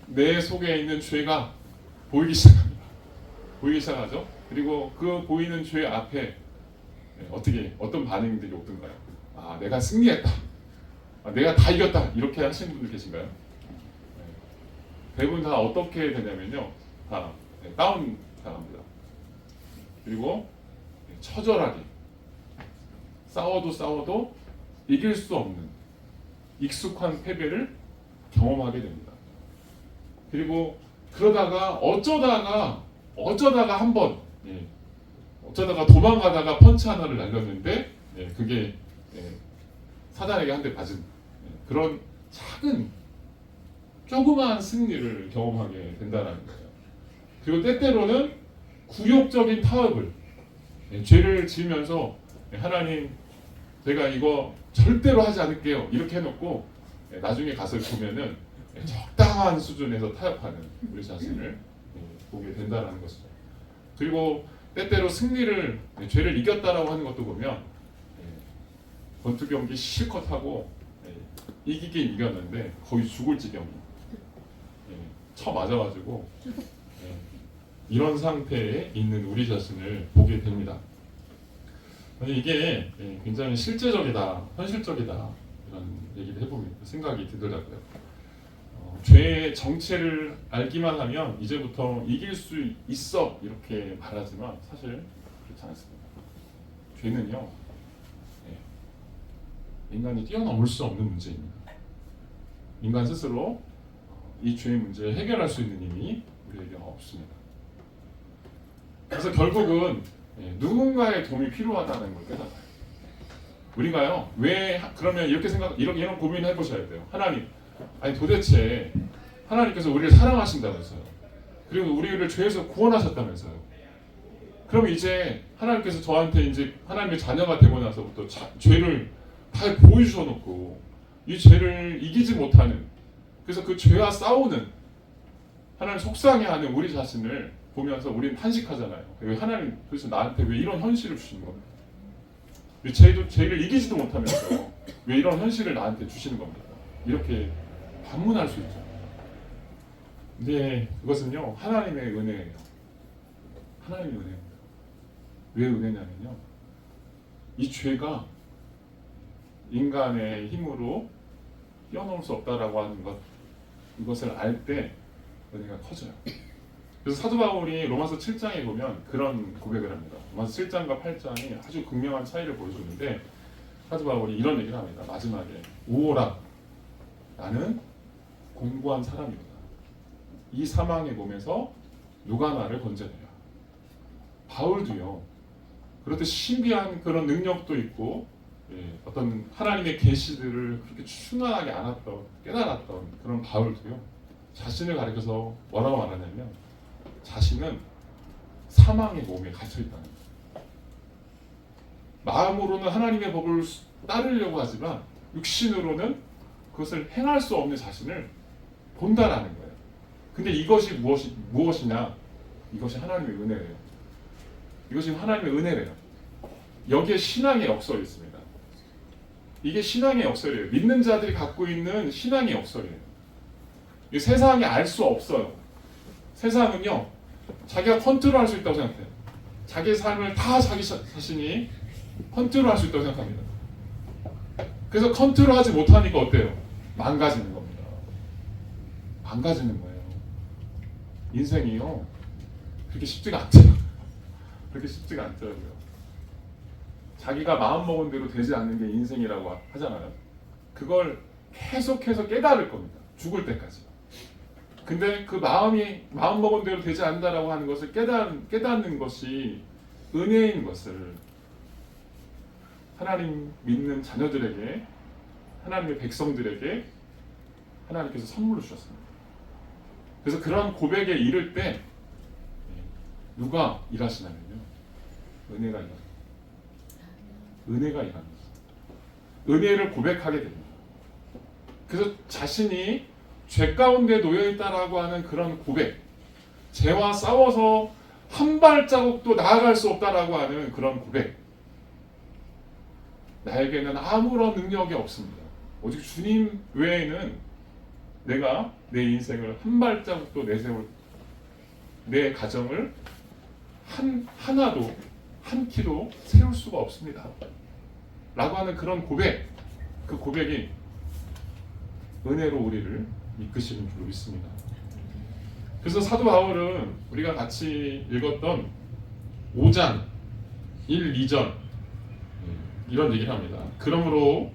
내 속에 있는 죄가 보이기 시작합니다. 보이기 시작하죠. 그리고 그 보이는 죄 앞에 어떤 반응들이 오든가요? 아, 내가 승리했다. 아, 내가 다 이겼다. 이렇게 하시는 분들 계신가요? 대부분 다 어떻게 되냐면요, 다 다운 당합니다. 그리고 처절하게 싸워도 이길 수 없는 익숙한 패배를 경험하게 됩니다. 그리고 그러다가 어쩌다가 한번 어쩌다가 도망가다가 펀치 하나를 날렸는데 그게 사단에게 한 대 맞은 그런 작은 조그마한 승리를 경험하게 된다는 거예요. 그리고 때때로는 굴욕적인 타협을 죄를 지으면서 하나님 제가 이거 절대로 하지 않을게요 이렇게 해놓고 나중에 가서 보면은 적당한 수준에서 타협하는 우리 자신을 보게 된다는 것이죠. 그리고 때때로 승리를 죄를 이겼다라고 하는 것도 보면 권투 경기 실컷 하고 이기긴 이겼는데 거의 죽을 지경이 쳐 맞아가지고 이런 상태에 있는 우리 자신을 보게 됩니다. 이게 굉장히 실제적이다, 현실적이다 이런 얘기를 해보면 생각이 들더라고요. 죄의 정체를 알기만 하면 이제부터 이길 수 있어 이렇게 말하지만 사실 그렇지 않습니다. 죄는요 인간이 뛰어넘을 수 없는 문제입니다. 인간 스스로 이 죄의 문제를 해결할 수 있는 힘이 우리에게 없습니다. 그래서 결국은 누군가의 도움이 필요하다는 걸 깨달아요. 우리가요 왜 그러면 이런 고민을 해보셔야 돼요. 하나님, 아니 도대체 하나님께서 우리를 사랑하신다면서요. 그리고 우리를 죄에서 구원하셨다면서요. 그럼 이제 하나님께서 저한테 이제 하나님의 자녀가 되고 나서부터 죄를 다 보여주셔놓고 이 죄를 이기지 못하는, 그래서 그 죄와 싸우는, 하나님 속상해하는 우리 자신을 보면서 우리는 탄식하잖아요. 왜 하나님 도대체 나한테 왜 이런 현실을 주시는 겁니까? 왜 죄를 이기지도 못하면서 왜 이런 현실을 나한테 주시는 겁니까? 이렇게 반문할 수 있죠. 근데 그것은요 하나님의 은혜예요. 하나님의 은혜입니다. 왜 은혜냐면요, 이 죄가 인간의 힘으로 뛰어넘을 수 없다라고 하는 이것을 알 때 은혜가 커져요. 그래서 사도 바울이 로마서 7장에 보면 그런 고백을 합니다. 로마서 7장과 8장이 아주 극명한 차이를 보여주는데 사도 바울이 이런 얘기를 합니다. 마지막에 오라, 나는 공고한 사람이구나. 이 사망의 몸에서 누가 나를 건져내랴. 바울도요 그렇듯 신비한 그런 능력도 있고 어떤 하나님의 계시들을 그렇게 충만하게 알았던, 깨달았던 그런 바울도요 자신을 가리켜서 뭐라고 말하냐면 자신은 사망의 몸에 갇혀있다는 거예요. 마음으로는 하나님의 법을 따르려고 하지만 육신으로는 그것을 행할 수 없는 자신을 본다라는 거예요. 근데 이것이 무엇이냐? 이것이 하나님의 은혜래요. 이것이 하나님의 은혜래요. 여기에 신앙의 역설이 있습니다. 이게 신앙의 역설이에요. 믿는 자들이 갖고 있는 신앙의 역설이에요. 이 세상이 알 수 없어요. 세상은요, 자기가 컨트롤할 수 있다고 생각해요. 자기의 삶을 다 자기 자신이 컨트롤할 수 있다고 생각합니다. 그래서 컨트롤하지 못하니까 어때요? 망가지는 겁니다. 망가지는 거예요. 인생이요, 그렇게 쉽지가 않더라고요. 그렇게 쉽지가 않더라고요. 자기가 마음먹은 대로 되지 않는 게 인생이라고 하잖아요. 그걸 계속해서 깨달을 겁니다. 죽을 때까지. 근데 그 마음먹은 대로 되지 않는다라고 하는 것을 깨닫는 것이 은혜인 것을 하나님 믿는 자녀들에게, 하나님의 백성들에게 하나님께서 선물로 주셨습니다. 그래서 그런 고백에 이를 때 누가 일하시냐면요, 은혜가 일합니다. 은혜가 일합니다. 은혜를 고백하게 됩니다. 그래서 자신이 죄 가운데 놓여있다라고 하는 그런 고백, 죄와 싸워서 한 발자국도 나아갈 수 없다라고 하는 그런 고백, 나에게는 아무런 능력이 없습니다. 오직 주님 외에는 내가 내 인생을 한 발자국도 내세울, 내 가정을 하나도 한 키도 세울 수가 없습니다. 라고 하는 그런 고백, 그 고백이 은혜로 우리를 이끄시는 줄로 믿습니다. 그래서 사도 바울은 우리가 같이 읽었던 5장 1, 2절 이런 얘기를 합니다. 그러므로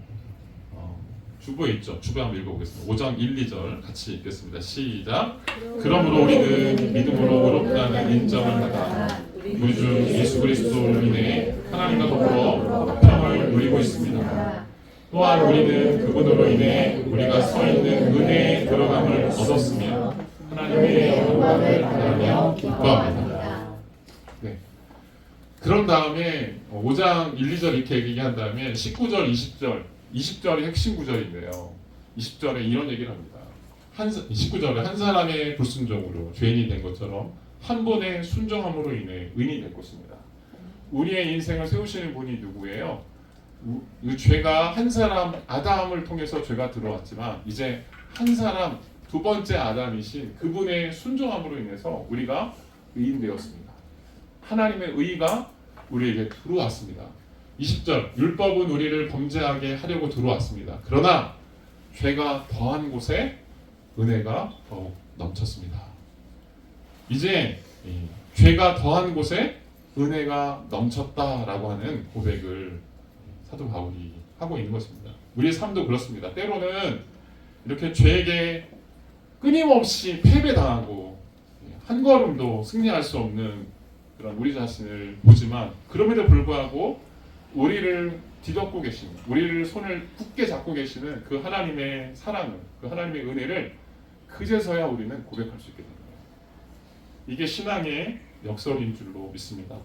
주부에 있죠. 주부에 한번 읽어보겠습니다. 5장 1, 2절 같이 읽겠습니다. 시작. 그러므로 우리는 믿음으로 의롭다는 인정을 받아 우리 주 예수 그리스도로 인해 하나님과 더불어 평을 누리고 있습니다. 또한 우리는 그분으로 인해 우리가 서 있는 은혜에 들어감을 얻었으며 하나님의 영광을 바라며 기뻐합니다. 네. 그런 다음에 5장 1, 2절 이렇게 얘기한 다음에 19절, 20절이 핵심 구절인데요. 20절에 이런 얘기를 합니다. 19절에 한 사람의 불순종으로 죄인이 된 것처럼 한 분의 순종함으로 인해 의인이 될 것입니다. 우리의 인생을 세우시는 분이 누구예요? 이 죄가 한 사람 아담을 통해서 죄가 들어왔지만 이제 한 사람 두 번째 아담이신 그분의 순종함으로 인해서 우리가 의인 되었습니다. 하나님의 의가 우리에게 들어왔습니다. 20절 율법은 우리를 범죄하게 하려고 들어왔습니다. 그러나 죄가 더한 곳에 은혜가 더욱 넘쳤습니다. 이제 죄가 더한 곳에 은혜가 넘쳤다라고 하는 고백을 사도 바울이 하고 있는 것입니다. 우리의 삶도 그렇습니다. 때로는 이렇게 죄에게 끊임없이 패배당하고 한 걸음도 승리할 수 없는 그런 우리 자신을 보지만 그럼에도 불구하고 우리를 뒤덮고 계시는, 우리를 손을 굳게 잡고 계시는 그 하나님의 사랑을, 그 하나님의 은혜를 그제서야 우리는 고백할 수 있게 됩니다. 이게 신앙의 역설인 줄로 믿습니다.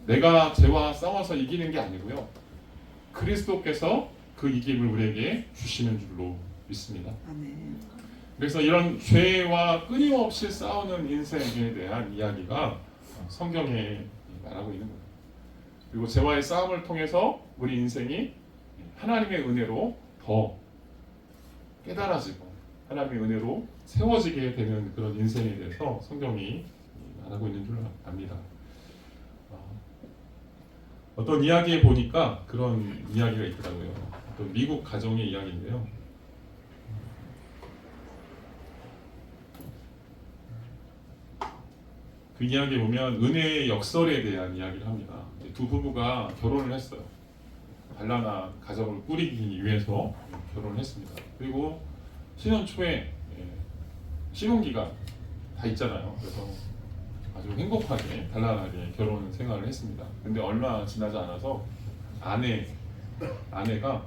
내가 죄와 싸워서 이기는 게 아니고요, 그리스도께서 그 이김을 우리에게 주시는 줄로 믿습니다. 아멘. 그래서 이런 죄와 끊임없이 싸우는 인생에 대한 이야기가 성경에 말하고 있는 거예요. 그리고 죄와의 싸움을 통해서 우리 인생이 하나님의 은혜로 더 깨달아지고 하나님의 은혜로 세워지게 되는 그런 인생에 대해서 성경이 말하고 있는 줄 압니다. 어떤 이야기에 보니까 그런 이야기가 있더라고요. 어떤 미국 가정의 이야기인데요. 그 이야기에 보면 은혜의 역설에 대한 이야기를 합니다. 두 부부가 결혼을 했어요. 단란한 가정을 꾸리기 위해서 결혼을 했습니다. 그리고 신혼 초에 신혼기간 다 있잖아요. 그래서 아주 행복하게 단란하게 결혼 생활을 했습니다. 근데 얼마 지나지 않아서 아내가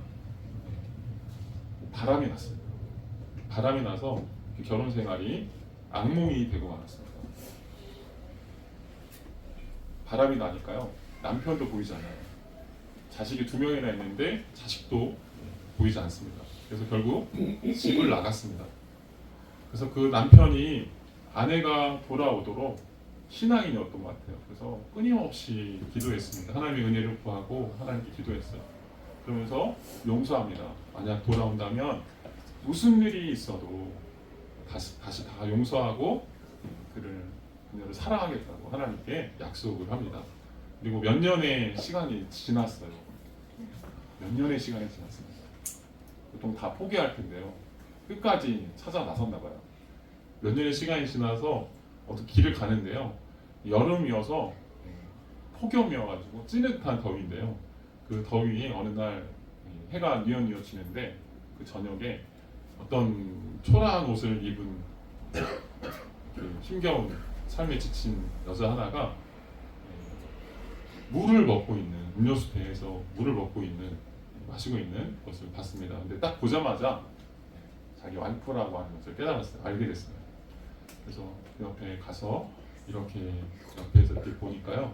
바람이 났어요. 바람이 나서 결혼 생활이 악몽이 되고 말았습니다. 바람이 나니까요, 남편도 보이지 않아요. 자식이 2명이나 있는데 자식도 보이지 않습니다. 그래서 결국 집을 나갔습니다. 그래서 그 남편이 아내가 돌아오도록 신앙인이었던 것 같아요. 그래서 끊임없이 기도했습니다. 하나님의 은혜를 구하고 하나님께 기도했어요. 그러면서 용서합니다. 만약 돌아온다면 무슨 일이 있어도 다시 다 용서하고 그녀를 사랑하겠다고 하나님께 약속을 합니다. 그리고 몇 년의 시간이 지났어요. 몇 년의 시간이 지났습니다. 보통 다 포기할 텐데요. 끝까지 찾아 나섰나 봐요. 몇 년의 시간이 지나서 어떻게 길을 가는데요. 여름이어서 폭염이어가지고 찌릿한 더위인데요. 그 더위에 어느 날 해가 뉘엿뉘엿 지는데 그 저녁에 어떤 초라한 옷을 입은 그 힘겨운 삶에 지친 여자 하나가 물을 먹고 있는 음료수 배에서 물을 먹고 있는 마시고 있는 것을 봤습니다. 근데 딱 보자마자 자기 와이프라고 하는 것을 깨달았어요. 알게 됐어요. 그래서 그 옆에 가서 이렇게 옆에서 이렇게 보니까요,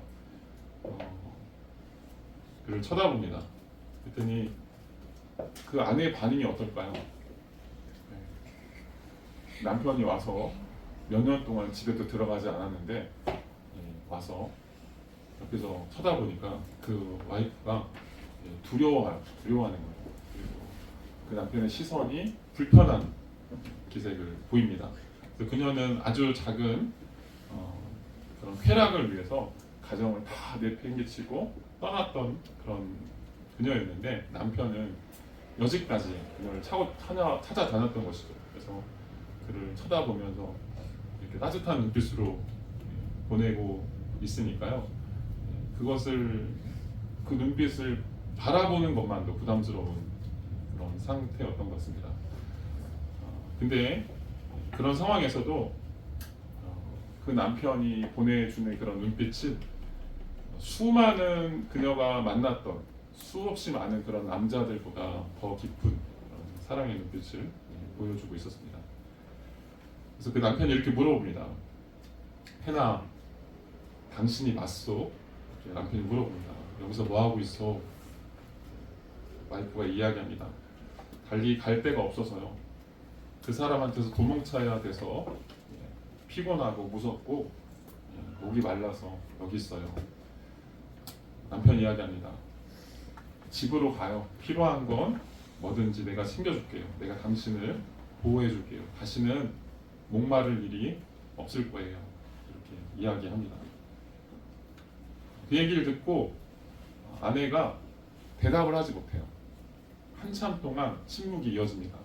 그를 쳐다봅니다. 그랬더니 그 아내의 반응이 어떨까요? 남편이 와서 몇 년 동안 집에도 들어가지 않았는데 와서 옆에서 쳐다보니까 그 와이프가 두려워하는 거예요. 그리고 그 남편의 시선이 불편한 기색을 보입니다. 그래서 그녀는 아주 작은 그런 쾌락을 위해서 가정을 다 내팽개치고 떠났던 그런 그녀였는데 남편은 여지까지 그녀를 찾아다녔던 것이죠. 그래서 그를 쳐다보면서 이렇게 따뜻한 눈빛으로 보내고 있으니까요. 그 눈빛을 바라보는 것만도 부담스러운 그런 상태였던 것 같습니다. 근데 그런 상황에서도 그 남편이 보내주는 그런 눈빛은 수많은 그녀가 만났던 수없이 많은 그런 남자들보다 더 깊은 사랑의 눈빛을 보여주고 있었습니다. 그래서 그 남편이 이렇게 물어봅니다. 해나, 당신이 맞소? 남편이 물어봅니다. 여기서 뭐 하고 있어? 와이프가 이야기합니다. 달리 갈 데가 없어서요. 그 사람한테서 도망쳐야 돼서 피곤하고 무섭고 목이 말라서 여기 있어요. 남편 이야기합니다. 집으로 가요. 필요한 건 뭐든지 내가 챙겨줄게요. 내가 당신을 보호해줄게요. 다시는 목마를 일이 없을 거예요. 이렇게 이야기합니다. 그 얘기를 듣고 아내가 대답을 하지 못해요. 한참 동안 침묵이 이어집니다.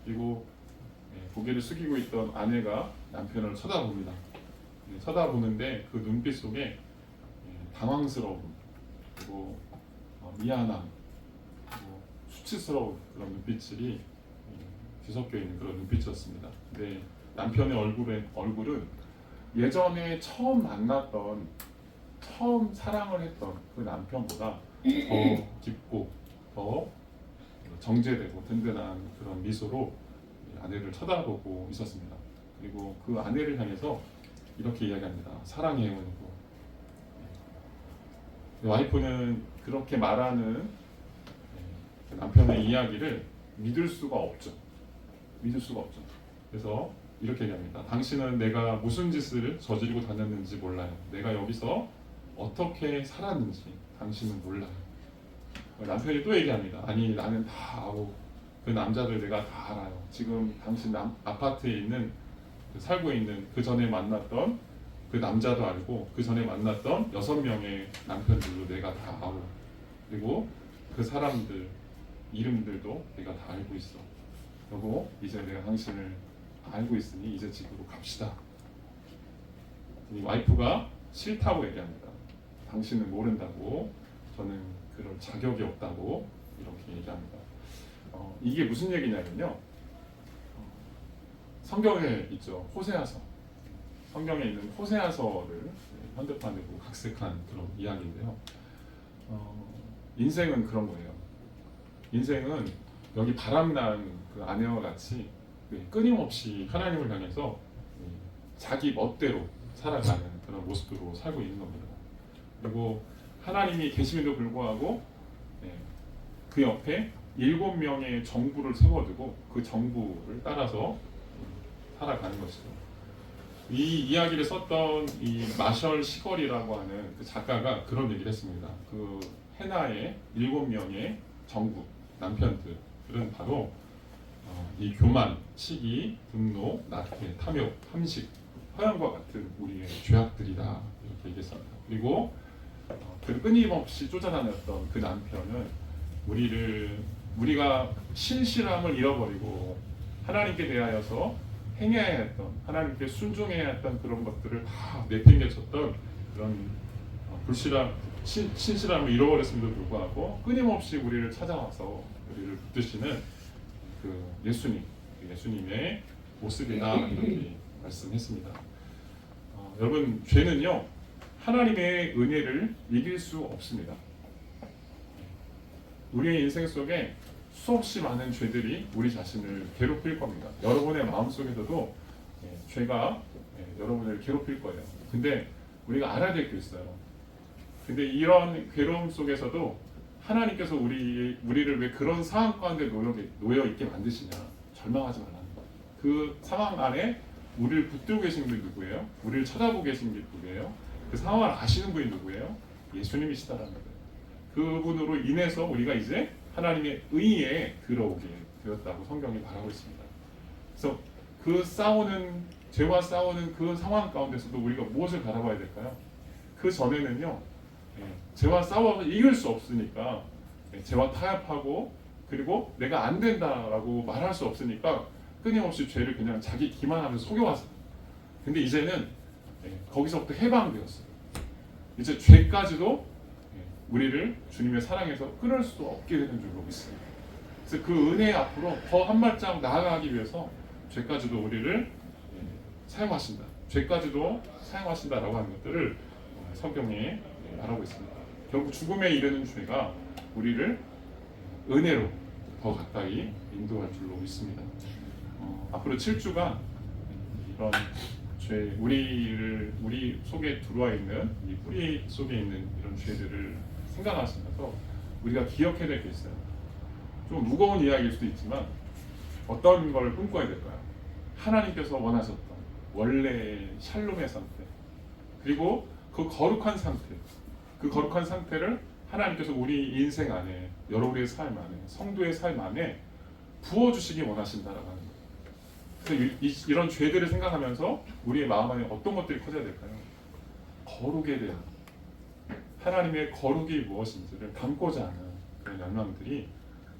그리고 고개를 숙이고 있던 아내가 남편을 쳐다봅니다. 쳐다보는데 그 눈빛 속에 당황스러움, 그리고 미안함, 그리고 수치스러운 그런 눈빛들이 뒤섞여 있는 그런 눈빛이었습니다. 근데 남편의 얼굴은 예전에 처음 만났던, 처음 사랑을 했던 그 남편보다 더 깊고 더 정제되고 든든한 그런 미소로 아내를 쳐다보고 있었습니다. 그리고 그 아내를 향해서 이렇게 이야기합니다. 사랑해요. 와이프는 그렇게 말하는 남편의 이야기를 믿을 수가 없죠. 그래서 이렇게 얘기합니다. 당신은 내가 무슨 짓을 저지르고 다녔는지 몰라요. 내가 여기서 어떻게 살았는지 당신은 몰라요. 남편이 또 얘기합니다. 아니, 나는 다 아고 그 남자들 내가 다 알아요. 지금 당신 아파트에 있는 살고 있는 그 전에 만났던 그 남자도 알고 그 전에 만났던 6명의 남편들도 내가 다 알고, 그리고 그 사람들 이름들도 내가 다 알고 있어. 여보, 이제 내가 당신을 알고 있으니 이제 집으로 갑시다. 이 와이프가 싫다고 얘기합니다. 당신은 모른다고, 저는 그럴 자격이 없다고 이렇게 얘기합니다. 이게 무슨 얘기냐면요, 성경에 있죠, 호세아서. 성경에 있는 호세아서를 현대판으로 각색한 그런 이야기인데요. 인생은 그런 거예요. 인생은 여기 바람난 그 아내와 같이 끊임없이 하나님을 향해서 자기 멋대로 살아가는 그런 모습으로 살고 있는 겁니다. 그리고 하나님이 계심에도 불구하고 그 옆에 7명의 정부를 세워두고 그 정부를 따라서 살아가는 것이죠. 이 이야기를 썼던 이 마셜 시걸이라고 하는 그 작가가 그런 얘기를 했습니다. 그 해나의 7명의 정국 남편들은 바로 이 교만, 시기, 분노, 낙태, 탐욕, 탐식, 허영과 같은 우리의 죄악들이다 이렇게 얘기했습니다. 그리고 그 끊임없이 쫓아다녔던 그 남편은 우리가 신실함을 잃어버리고 하나님께 대하여서 행해야 했던, 하나님께 순종해야 했던 그런 것들을 다 내팽개쳤던 그런 신실함을 잃어버렸음에도 불구하고 끊임없이 우리를 찾아와서 우리를 붙드시는 그 예수님의 모습이다 이렇게 말씀했습니다. 여러분, 죄는요 하나님의 은혜를 이길 수 없습니다. 우리의 인생 속에 수없이 많은 죄들이 우리 자신을 괴롭힐 겁니다. 여러분의 마음속에서도 죄가 여러분을 괴롭힐 거예요. 근데 우리가 알아야 될 게 있어요. 근데 이런 괴로움 속에서도 하나님께서 우리를 왜 그런 상황 가운데 놓여 있게 만드시냐? 절망하지 말라는 거예요. 그 상황 안에 우리를 붙들고 계신 분이 누구예요? 우리를 쳐다보고 계신 게 누구예요? 그 상황을 아시는 분이 누구예요? 예수님이시다라는 거예요. 그분으로 인해서 우리가 이제 하나님의 의에 들어오게 되었다고 성경이 말하고 있습니다. 그래서 죄와 싸우는 그 상황 가운데서도 우리가 무엇을 바라봐야 될까요? 그 전에는요, 죄와 싸워서 이길 수 없으니까 죄와 타협하고, 그리고 내가 안 된다라고 말할 수 없으니까 끊임없이 죄를 그냥 자기 기만하면서 속여왔어요. 근데 이제는 거기서부터 해방되었어요. 이제 죄까지도 우리를 주님의 사랑에서 끊을 수 없게 되는 줄로 믿습니다. 그래서 그 은혜 앞으로 더 한 발짝 나아가기 위해서 죄까지도 우리를 사용하신다. 죄까지도 사용하신다라고 하는 것들을 성경에 말하고 있습니다. 결국 죽음에 이르는 죄가 우리를 은혜로 더 가까이 인도할 줄로 믿습니다. 앞으로 7주가 이런 죄, 우리 속에 들어와 있는 이 뿌리 속에 있는 이런 죄들을 생각하시면서 우리가 기억해야 될 게 있어요. 좀 무거운 이야기일 수도 있지만 어떤 걸 꿈꿔야 될까요? 하나님께서 원하셨던 원래의 샬롬의 상태, 그리고 그 거룩한 상태를 하나님께서 우리 인생 안에, 여러분의 삶 안에, 성도의 삶 안에 부어주시기 원하신다라고 하는 거예요. 그래서 이런 죄들을 생각하면서 우리의 마음 안에 어떤 것들이 커져야 될까요? 거룩에 대한, 하나님의 거룩이 무엇인지를 담고자 하는 그런 열망들이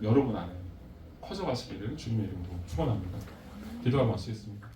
여러분 안에 커져가시게 되는 주님의 이름으로 축원합니다. 기도하고 마치겠습니다.